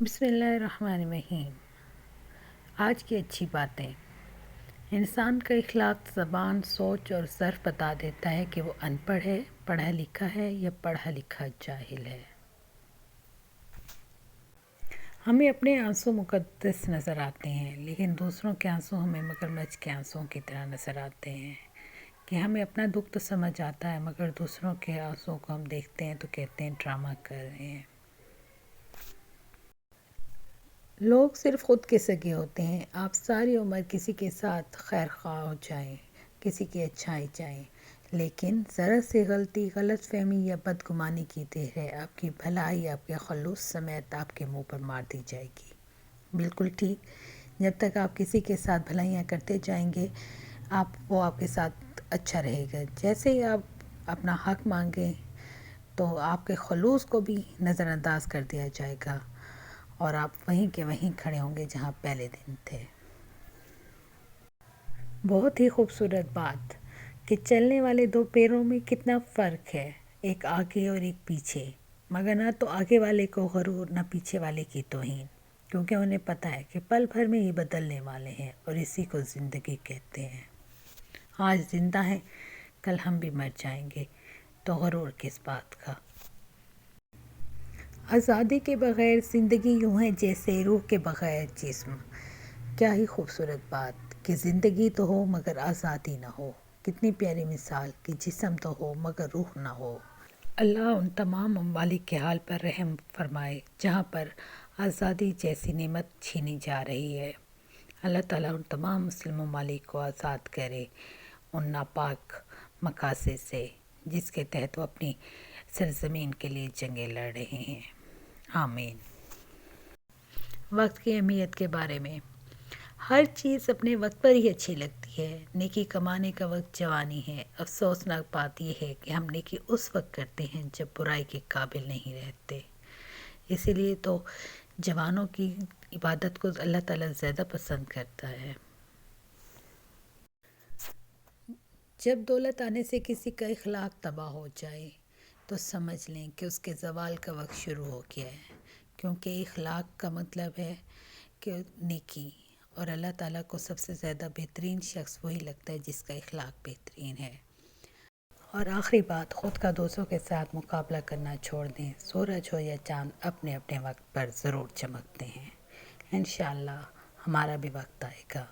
بسم اللہ الرحمن الرحیم۔ آج کی اچھی باتیں۔ انسان کا اخلاق زبان، سوچ اور ظرف بتا دیتا ہے کہ وہ ان پڑھ ہے، پڑھا لکھا ہے یا پڑھا لکھا جاہل ہے۔ ہمیں اپنے آنسو مقدس نظر آتے ہیں، لیکن دوسروں کے آنسو ہمیں مگرمچھ کے آنسوں کی طرح نظر آتے ہیں کہ ہمیں اپنا دکھ تو سمجھ آتا ہے، مگر دوسروں کے آنسوں کو ہم دیکھتے ہیں تو کہتے ہیں ڈرامہ کر رہے ہیں۔ لوگ صرف خود کے سگے ہوتے ہیں۔ آپ ساری عمر کسی کے ساتھ خیر خواہ ہو جائیں، کسی کی اچھائی چاہیں، لیکن ذرا سی غلطی، غلط فہمی یا بدگمانی کی دیر ہے، آپ کی بھلائی آپ کے خلوص سمیت آپ کے منہ پر مار دی جائے گی۔ بالکل ٹھیک، جب تک آپ کسی کے ساتھ بھلائیاں کرتے جائیں گے وہ آپ کے ساتھ اچھا رہے گا۔ جیسے ہی آپ اپنا حق مانگیں تو آپ کے خلوص کو بھی نظر انداز کر دیا جائے گا اور آپ وہیں کے وہیں کھڑے ہوں گے جہاں پہلے دن تھے۔ بہت ہی خوبصورت بات کہ چلنے والے دو پیروں میں کتنا فرق ہے، ایک آگے اور ایک پیچھے، مگر نہ تو آگے والے کو غرور نہ پیچھے والے کی توہین، کیونکہ انہیں پتہ ہے کہ پل بھر میں یہ بدلنے والے ہیں اور اسی کو زندگی کہتے ہیں۔ آج زندہ ہیں، کل ہم بھی مر جائیں گے، تو غرور کس بات کا۔ آزادی کے بغیر زندگی یوں ہے جیسے روح کے بغیر جسم۔ کیا ہی خوبصورت بات کہ زندگی تو ہو مگر آزادی نہ ہو۔ کتنی پیاری مثال کہ جسم تو ہو مگر روح نہ ہو۔ اللہ ان تمام ممالک کے حال پر رحم فرمائے جہاں پر آزادی جیسی نعمت چھینی جا رہی ہے۔ اللہ تعالیٰ ان تمام مسلم ممالک کو آزاد کرے ان ناپاک مقاصد سے جس کے تحت وہ اپنی سرزمین کے لیے جنگیں لڑ رہے ہیں۔ آمین۔ وقت کی اہمیت کے بارے میں، ہر چیز اپنے وقت پر ہی اچھی لگتی ہے۔ نیکی کمانے کا وقت جوانی ہے۔ افسوسناک بات یہ ہے کہ ہم نیکی اس وقت کرتے ہیں جب برائی کے قابل نہیں رہتے۔ اسی لیے تو جوانوں کی عبادت کو اللہ تعالیٰ زیادہ پسند کرتا ہے۔ جب دولت آنے سے کسی کا اخلاق تباہ ہو جائے تو سمجھ لیں کہ اس کے زوال کا وقت شروع ہو گیا ہے، کیونکہ اخلاق کا مطلب ہے کہ نیکی، اور اللہ تعالیٰ کو سب سے زیادہ بہترین شخص وہی لگتا ہے جس کا اخلاق بہترین ہے۔ اور آخری بات، خود کا دوسروں کے ساتھ مقابلہ کرنا چھوڑ دیں۔ سورج ہو یا چاند اپنے اپنے وقت پر ضرور چمکتے ہیں۔ انشاءاللہ ہمارا بھی وقت آئے گا۔